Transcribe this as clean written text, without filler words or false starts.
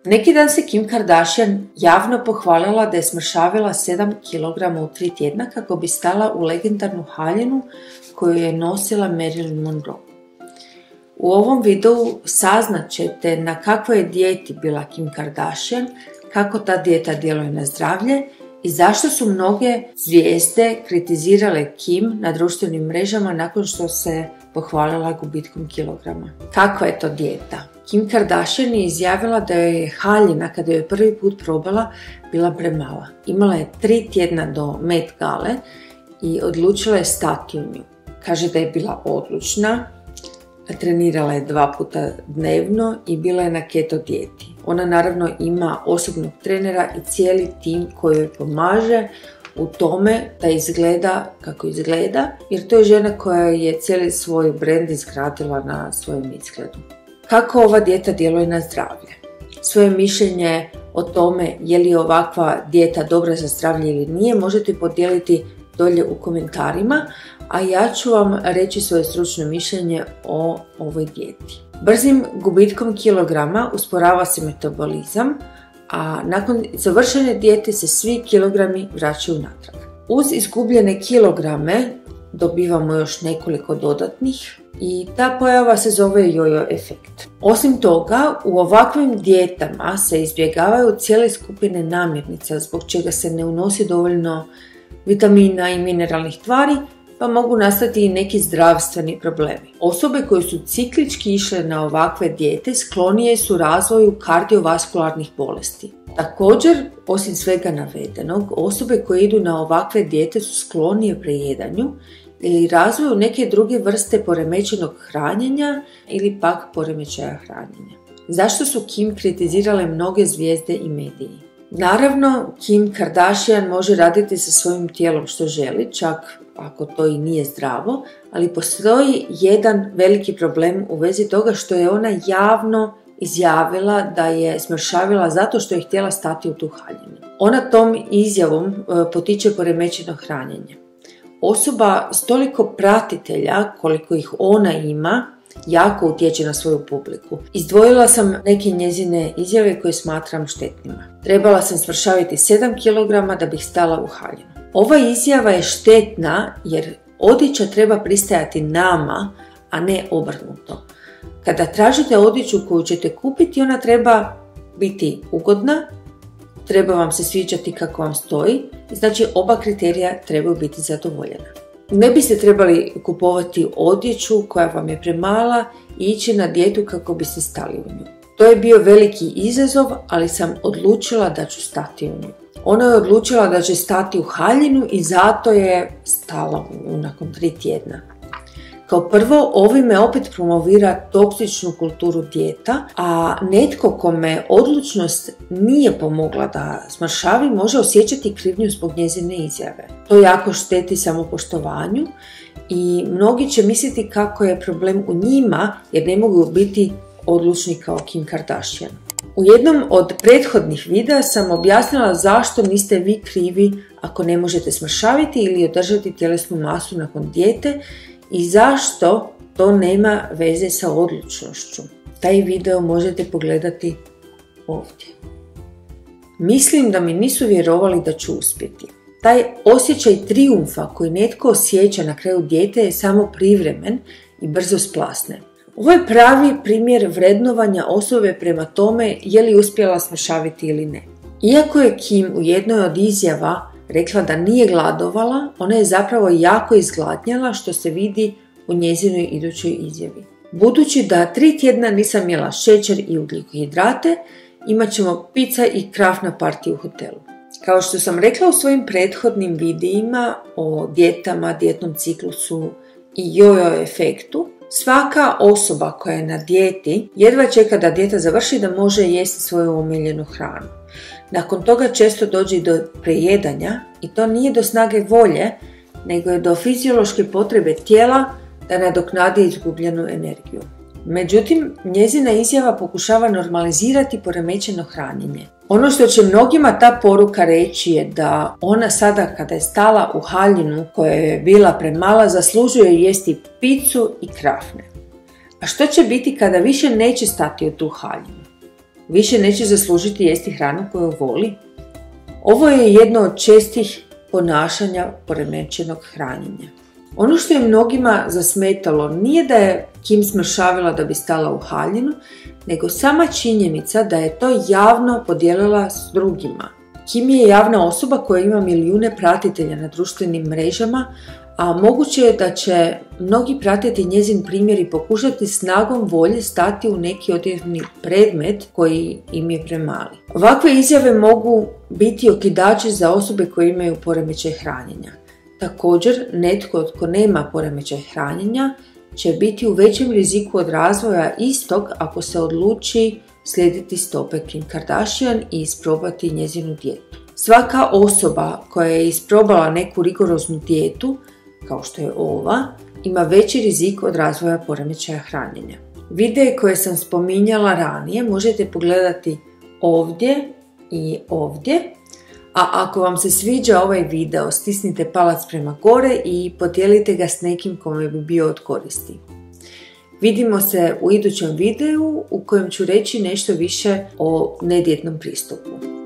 Neki dan se Kim Kardashian javno pohvalila da je smršavila 7 kg u 3 tjedna kako bi stala u legendarnu haljinu koju je nosila Marilyn Monroe. U ovom videu saznat ćete na kakvoj je dijeti bila Kim Kardashian, kako ta dijeta djeluje na zdravlje i zašto su mnoge zvijezde kritizirale Kim na društvenim mrežama nakon što se pohvalila gubitkom kilograma. Kakva je to dijeta? Kim Kardashian je izjavila da joj je haljina, kada joj prvi put probala, bila premala. Imala je 3 tjedna do Met Gale i odlučila je stati u nju. Kaže da je bila odlučna, trenirala je 2 puta dnevno i bila je na keto dijeti. Ona naravno ima osobnog trenera i cijeli tim koji joj pomaže u tome da izgleda kako izgleda, jer to je žena koja je cijeli svoj brand izgradila na svojem izgledu. Kako ova dijeta djeluje na zdravlje? Svoje mišljenje o tome je li ovakva dijeta dobra za zdravlje ili nije možete podijeliti dolje u komentarima, a ja ću vam reći svoje stručno mišljenje o ovoj dijeti. Brzim gubitkom kilograma usporava se metabolizam, a nakon završene dijete se svi kilogrami vraćaju natrag. Uz izgubljene kilograme dobivamo još nekoliko dodatnih i ta pojava se zove jojo efekt. Osim toga, u ovakvim dijetama se izbjegavaju cijele skupine namirnica zbog čega se ne unosi dovoljno vitamina i mineralnih tvari, pa mogu nastati i neki zdravstveni problemi. Osobe koje su ciklički išle na ovakve dijete sklonije su razvoju kardiovaskularnih bolesti. Također, osim svega navedenog, osobe koje idu na ovakve dijete su sklonije prejedanju ili razvoju neke druge vrste poremećenog hranjenja ili pak poremećaja hranjenja. Zašto su Kim kritizirale mnoge zvijezde i mediji? Naravno, Kim Kardashian može raditi sa svojim tijelom što želi, čak ako to i nije zdravo, ali postoji jedan veliki problem u vezi toga što je ona javno izjavila da je smršavila zato što je htjela stati u tu haljinu. Ona tom izjavom potiče poremećeno hranjenje. Osoba s toliko pratitelja koliko ih ona ima jako utječe na svoju publiku. Izdvojila sam neke njezine izjave koje smatram štetnima. Trebala sam smršaviti 7 kg da bih stala u haljinu. Ova izjava je štetna jer odjeća treba pristajati nama, a ne obrnuto. Kada tražite odjeću koju ćete kupiti, ona treba biti ugodna, treba vam se sviđati kako vam stoji, znači oba kriterija trebaju biti zadovoljena. Ne biste trebali kupovati odjeću koja vam je premala i ići na dijetu kako biste stali u nju. To je bio veliki izazov, ali sam odlučila da ću stati u nju. Ona je odlučila da će stati u haljinu i zato je stala nakon 3 tjedna. Kao prvo, ovime opet promovira toksičnu kulturu dijeta, a netko kome odlučnost nije pomogla da smršavi može osjećati krivnju zbog njezine izjave. To jako šteti samopoštovanju i mnogi će misliti kako je problem u njima jer ne mogu biti odlučni kao Kim Kardashian. U jednom od prethodnih videa sam objasnila zašto niste vi krivi ako ne možete smršaviti ili održati tjelesnu masu nakon dijete i zašto to nema veze sa odlučnošću. Taj video možete pogledati ovdje. Mislim da mi nisu vjerovali da ću uspjeti. Taj osjećaj trijumfa koji netko osjeća na kraju dijete je samo privremen i brzo splasne. Ovo je pravi primjer vrednovanja osobe prema tome je li uspjela smršaviti ili ne. Iako je Kim u jednoj od izjava rekla da nije gladovala, ona je zapravo jako izgladnjala što se vidi u njezinoj idućoj izjavi. Budući da 3 tjedna nisam jela šećer i ugljikohidrate, imat ćemo pizza i krafna partija u hotelu. Kao što sam rekla u svojim prethodnim videima o dijetama, dijetnom ciklusu i jojo efektu, svaka osoba koja je na dijeti jedva čeka da dijeta završi da može jesti svoju omiljenu hranu. Nakon toga često dođe i do prejedanja i to nije do snage volje, nego je do fiziološke potrebe tijela da nadoknadi izgubljenu energiju. Međutim, njezina izjava pokušava normalizirati poremećeno hranjenje. Ono što će mnogima ta poruka reći je da ona sada kada je stala u haljinu koja je bila premala zaslužuje jesti picu i krafne. A što će biti kada više neće stati u tu haljinu? više neće zaslužiti jesti hranu koju voli? Ovo je jedno od čestih ponašanja poremećenog hranjenja. Ono što je mnogima zasmetalo nije da je Kim smršavila da bi stala u haljinu, nego sama činjenica da je to javno podijelila s drugima. Kim je javna osoba koja ima milijune pratitelja na društvenim mrežama, a moguće je da će mnogi pratiti njezin primjer i pokušati snagom volje stati u neki odjevni predmet koji im je premali. Ovakve izjave mogu biti okidači za osobe koje imaju poremećaj hranjenja. Također, netko tko nema poremećaj hranjenja će biti u većem riziku od razvoja istog ako se odluči slijediti stope Kim Kardashian i isprobati njezinu dijetu. Svaka osoba koja je isprobala neku rigoroznu dijetu, kao što je ova, ima veći rizik od razvoja poremećaja hranjenja. Videe koje sam spominjala ranije možete pogledati ovdje i ovdje, a ako vam se sviđa ovaj video, stisnite palac prema gore i podijelite ga s nekim kome bi bio od koristi. Vidimo se u idućem videu u kojem ću reći nešto više o nedijetnom pristupu.